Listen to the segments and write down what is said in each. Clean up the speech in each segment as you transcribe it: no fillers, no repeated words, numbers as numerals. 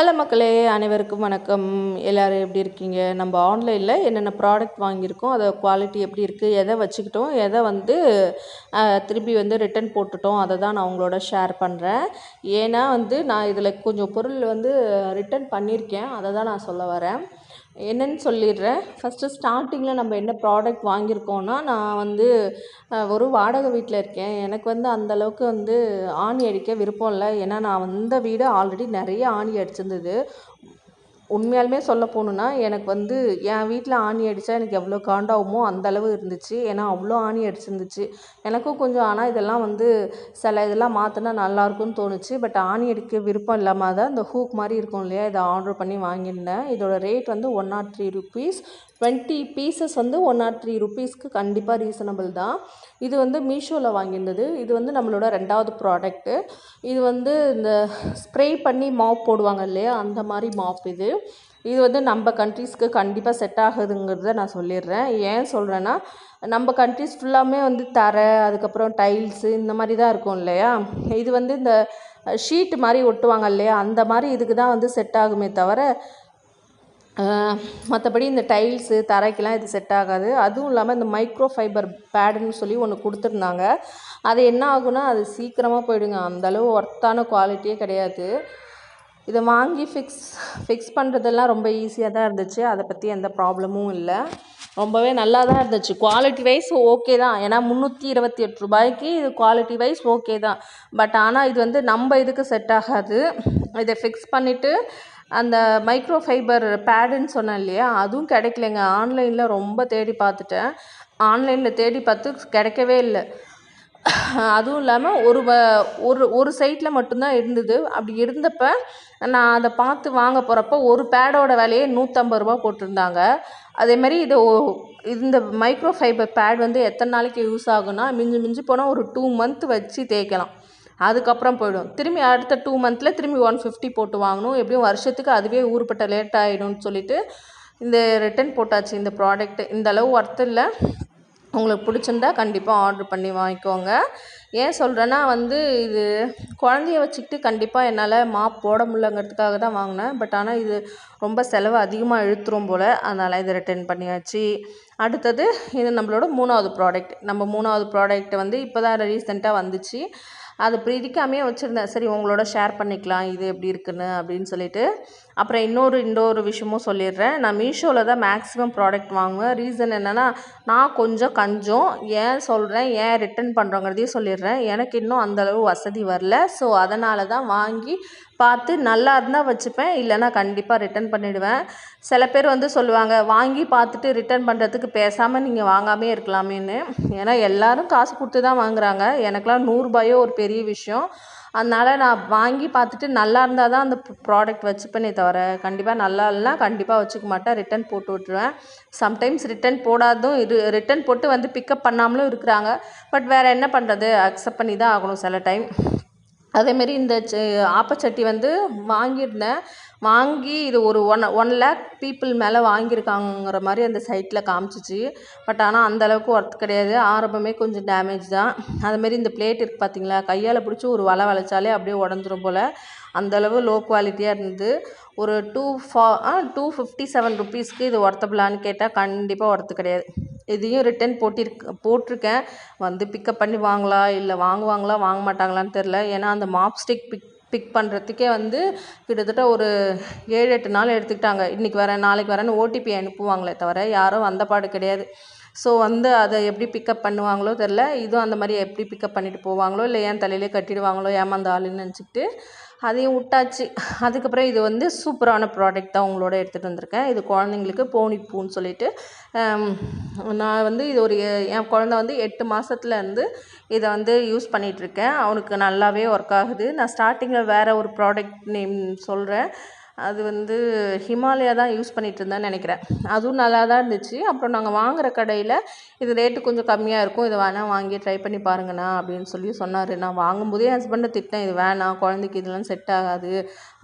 Hello மக்களே, அனைவருக்கும் வணக்கம். எல்லோரும் எப்படி இருக்கீங்க? நம்ம ஆன்லைனில் என்னென்ன ப்ராடக்ட் வாங்கியிருக்கோம், அதை குவாலிட்டி எப்படி இருக்குது, எதை வச்சுக்கிட்டோம், எதை திருப்பி ரிட்டன் போட்டுட்டோம், அதை தான் நான் உங்களோட ஷேர் பண்ணுறேன். ஏன்னா நான் இதில் கொஞ்சம் பொருள் ரிட்டன் பண்ணியிருக்கேன், அதை தான் நான் சொல்ல வரேன். என்னென்னு சொல்லிடுறேன். ஃபஸ்ட்டு ஸ்டார்டிங்கில் நம்ம என்ன ப்ராடக்ட் வாங்கியிருக்கோன்னா, நான் ஒரு வாடகை வீட்டில் இருக்கேன். எனக்கு அந்தளவுக்கு ஆணி அடிக்க விருப்பம் இல்லை. ஏன்னா நான் வந்த வீடு ஆல்ரெடி நிறைய ஆணி அடிச்சிருந்தது. உண்மையாலுமே சொல்ல போகணுன்னா, எனக்கு என் வீட்டில் ஆணி அடித்தா எனக்கு எவ்வளோ காண்டாகுமோ அந்தளவு இருந்துச்சு. ஏன்னா அவ்வளோ ஆணி அடிச்சிருந்துச்சு. எனக்கும் கொஞ்சம் ஆனால் இதெல்லாம் சில இதெல்லாம் மாற்றினா நல்லாயிருக்கும்னு தோணுச்சு. பட் ஆணி அடிக்க விருப்பம் இல்லாமல் தான் இந்த ஹூக் மாதிரி இருக்கும் இல்லையா, இதை ஆர்டர் பண்ணி வாங்கியிருந்தேன். இதோட ரேட் ₹103. 20 பீசஸ் ₹103 கண்டிப்பாக ரீசனபிள் தான். இது மீஷோவில் வாங்கியிருந்தது. இது நம்மளோட 2வது ப்ராடக்ட்டு. இது இந்த ஸ்ப்ரே பண்ணி மாப் போடுவாங்க இல்லையா, அந்த மாதிரி மாப் இது நம்ம கண்ட்ரீஸ்க்கு கண்டிப்பாக செட் ஆகுதுங்கிறத நான் சொல்லிடுறேன். ஏன் சொல்கிறேன்னா, நம்ம கண்ட்ரீஸ் ஃபுல்லாமே தரை, அதுக்கப்புறம் டைல்ஸு இந்த மாதிரி தான் இருக்கும் இல்லையா. இது இந்த ஷீட்டு மாதிரி ஒட்டுவாங்க இல்லையா, அந்த மாதிரி இதுக்கு தான் செட் ஆகுமே தவிர, மற்றபடி இந்த டைல்ஸு தரைக்கெலாம் இது செட் ஆகாது. அதுவும் இல்லாமல் இந்த மைக்ரோ ஃபைபர் பேடுன்னு சொல்லி ஒன்று கொடுத்துருந்தாங்க. அது என்ன ஆகுனா, அது சீக்கிரமாக போயிடுங்க. அந்தளவு ஒர்த்தான குவாலிட்டியே கிடையாது. இதை வாங்கி ஃபிக்ஸ் பண்ணுறதெல்லாம் ரொம்ப ஈஸியாக தான் இருந்துச்சு. அதை பற்றி எந்த ப்ராப்ளமும் இல்லை. ரொம்பவே நல்லா தான் இருந்துச்சு. குவாலிட்டி வைஸ் ஓகே தான். ஏன்னா ₹328 இது குவாலிட்டி வைஸ் ஓகே தான். பட் ஆனால் இது நம்ம இதுக்கு செட் ஆகாது. இதை ஃபிக்ஸ் பண்ணிவிட்டு அந்த மைக்ரோ ஃபைபர் பேடுன்னு சொன்னேன் இல்லையா, அதுவும் கிடைக்கலைங்க. ஆன்லைனில் ரொம்ப தேடி பார்த்துட்டேன். ஆன்லைனில் தேடி பார்த்து கிடைக்கவே இல்லை. அதுவும் இல்லாமல் ஒரு சைட்டில் மட்டும்தான் இருந்தது. அப்படி இருந்தப்போ நான் அதை பார்த்து வாங்க போகிறப்போ ஒரு பேடோட விலையே ₹150 போட்டிருந்தாங்க. அதேமாதிரி இந்த மைக்ரோ ஃபைபர் பேட் எத்தனை நாளைக்கு யூஸ் ஆகும்னா, மிஞ்சி மிஞ்சி போனால் ஒரு 2 மந்த் வச்சு தேய்க்கலாம். அதுக்கப்புறம் போயிடும். திரும்பி அடுத்த 2 மந்தில் திரும்பி 150 போட்டு வாங்கணும். எப்படியும் வருஷத்துக்கு அதுவே ஊருப்பட்ட லேட் ஆகிடும்னு சொல்லிட்டு இந்த ரிட்டன் போட்டாச்சு. இந்த ப்ராடக்ட் இந்தளவு ஒர்த் இல்லை. உங்களுக்கு பிடிச்சிருந்தா கண்டிப்பாக ஆர்டர் பண்ணி வாங்கிக்கோங்க. ஏன் சொல்கிறேன்னா, இது குழந்தைய வச்சுக்கிட்டு கண்டிப்பாக என்னால் மாப் போட முடியலங்கிறதுக்காக தான் வாங்கினேன். பட் ஆனால் இது ரொம்ப செலவு அதிகமாக இழுத்துரும் போல், அதனால் இதை ரிட்டன் பண்ணியாச்சு. அடுத்தது இது நம்மளோட 3வது ப்ராடக்ட். நம்ம 3வது ப்ராடக்ட் இப்போ தான் ரீசெண்டாக வந்துச்சு. அது பிரிக்காமையே வச்சுருந்தேன். சரி உங்களோட ஷேர் பண்ணிக்கலாம் இது எப்படி இருக்குன்னு அப்படின்னு சொல்லிட்டு. அப்புறம் இன்னொரு விஷயமும் சொல்லிடுறேன். நான் மீஷோவில் தான் மேக்ஸிமம் ப்ராடக்ட் வாங்குவேன். ரீசன் என்னென்னா, நான் கொஞ்சம் கஞ்சம். ஏன் ரிட்டன் பண்ணுறோங்கிறதையும் சொல்லிடுறேன். எனக்கு இன்னும் அந்தளவு வசதி வரல. ஸோ அதனால தான் வாங்கி பார்த்து நல்லா இருந்தால் வச்சுப்பேன், இல்லைனா கண்டிப்பாக ரிட்டன் பண்ணிவிடுவேன். சில பேர் சொல்லுவாங்க, வாங்கி பார்த்துட்டு ரிட்டன் பண்ணுறதுக்கு பேசாமல் நீங்கள் வாங்காமே இருக்கலாமேன்னு. ஏன்னா எல்லோரும் காசு கொடுத்து தான் வாங்குகிறாங்க. எனக்கெலாம் ₹100 ஒரு பெரிய விஷயம். அதனால் நான் வாங்கி பார்த்துட்டு நல்லா இருந்தால் தான் அந்த ப்ராடக்ட் வச்சுப்பேனே தவிர, கண்டிப்பாக நல்லா இல்லைனா கண்டிப்பாக வச்சுக்க மாட்டேன், ரிட்டன் போட்டு விட்ருவேன். சம்டைம்ஸ் ரிட்டன் போடாதும் ரிட்டன் போட்டு பிக்கப் பண்ணாமலும் இருக்கிறாங்க. பட் வேறு என்ன பண்ணுறது, அக்செப்ட் பண்ணி தான் ஆகணும் சில டைம். அதேமாரி இந்த ஆப்பச்சட்டி வாங்கியிருந்தேன். வாங்கி இது ஒரு 1 lakh பீப்புள் மேலே வாங்கியிருக்காங்கிற மாதிரி அந்த சைட்டில் காமிச்சிச்சு. பட் ஆனால் அந்தளவுக்கு ஒர்த் கிடையாது. ஆரம்பமே கொஞ்சம் டேமேஜ் தான். அதுமாரி இந்த பிளேட் இருக்குது பார்த்தீங்களா, கையால் பிடிச்சி ஒரு வளைச்சாலே அப்படியே உடஞ்சிரும் போல், அந்தளவு லோ குவாலிட்டியாக இருந்தது. ஒரு ₹257 இது ஒர்த்தபிளான்னு கேட்டால் கண்டிப்பாக ஒர்த்து கிடையாது. இதையும் ரிட்டன் போட்டிருக்கேன். பிக்கப் பண்ணி வாங்கலாம், இல்லை வாங்குவாங்களா வாங்க மாட்டாங்களான்னு தெரில. ஏன்னா அந்த மாப் ஸ்டிக் பிக் பண்ணுறதுக்கே கிட்டத்தட்ட ஒரு 7-8 நாள் எடுத்துக்கிட்டாங்க. இன்றைக்கி வரேன் நாளைக்கு வரேன்னு ஓடிபி அனுப்புவாங்களே தவிர யாரும் வந்த பாடு கிடையாது. ஸோ அதை எப்படி பிக்கப் பண்ணுவாங்களோ தெரில. இதுவும் அந்த மாதிரி எப்படி பிக்கப் பண்ணிவிட்டு போவாங்களோ, இல்லை ஏன் தலையிலே கட்டிடுவாங்களோ ஏமாந்த ஆளுன்னு நினச்சிக்கிட்டு அதையும் விட்டாச்சு. அதுக்கப்புறம் இது சூப்பரான ப்ராடக்ட் தான் உங்களோட எடுத்துகிட்டு வந்திருக்கேன். இது குழந்தைங்களுக்கு போனிப்பூன்னு சொல்லிட்டு, நான் இது ஒரு என் குழந்த 8 மாதத்துலேருந்து இதை யூஸ் பண்ணிகிட்ருக்கேன். அவனுக்கு நல்லாவே ஒர்க் ஆகுது. நான் ஸ்டார்டிங்கில் வேறு ஒரு ப்ராடக்ட் நேம் சொல்கிறேன். அது ஹிமாலயா தான் யூஸ் பண்ணிகிட்டு இருந்தேன்னு நினைக்கிறேன். அதுவும் நல்லா தான் இருந்துச்சு. அப்புறம் நாங்கள் வாங்குகிற கடையில் இது ரேட்டு கொஞ்சம் கம்மியாக இருக்கும், இது வேணால் வாங்கி ட்ரை பண்ணி பாருங்கண்ணா அப்படின்னு சொல்லி சொன்னார். நான் வாங்கும்போதே என் ஹஸ்பண்டை திட்டினேன், இது வேணாம் குழந்தைக்கு இதெல்லாம் செட் ஆகாது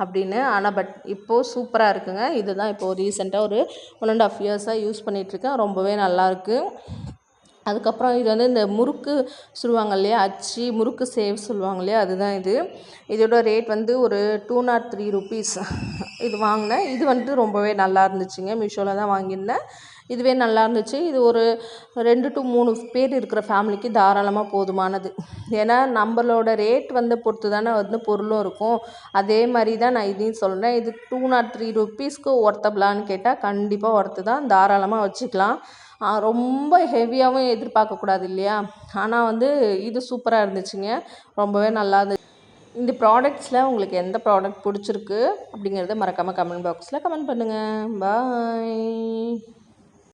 அப்படின்னு. ஆனால் இப்போது சூப்பராக இருக்குங்க. இதுதான் இப்போது ரீசெண்டாக ஒரு 1.5 இயர்ஸாக யூஸ் பண்ணிகிட்ருக்கேன். ரொம்பவே நல்லாயிருக்கு. அதுக்கப்புறம் இது வந்து இந்த முறுக்கு சுடுவாங்க இல்லையா, அச்சு முறுக்கு சேவ் சொல்லுவாங்க இல்லையா, அதுதான் இது. இதோட ரேட் வந்து ஒரு 203 ருபீஸ் இது வாங்கினேன். இது வந்துட்டு ரொம்பவே நல்லா இருந்துச்சுங்க. மீஷோவில் தான் வாங்கியிருந்தேன். இதுவே நல்லா இருந்துச்சு. இது ஒரு 2 to 3 பேர் இருக்கிற ஃபேமிலிக்கு தாராளமாக போதுமானது. ஏன்னா நம்மளோட ரேட் வந்து பொறுத்து தானே வந்து பொருளும் இருக்கும். அதே மாதிரி தான் நான் இதையும் சொல்கிறேன். இது 203 ருபீஸ்க்கு ஒர்த்தபிளான்னு கேட்டால் கண்டிப்பாக ஒர்த்து தான். தாராளமாக வச்சுக்கலாம். ரொம்ப ஹெவியாகவும் எதிர்பார்க்கக்கூடாது இல்லையா. ஆனால் வந்து இது சூப்பராக இருந்துச்சுங்க. ரொம்பவே நல்லா இருந்துச்சு. இந்த ப்ராடக்ட்ஸில் உங்களுக்கு எந்த ப்ராடக்ட் பிடிச்சிருக்கு அப்படிங்கிறத மறக்காமல் கமெண்ட் பாக்ஸில் கமெண்ட் பண்ணுங்கள். பாய்.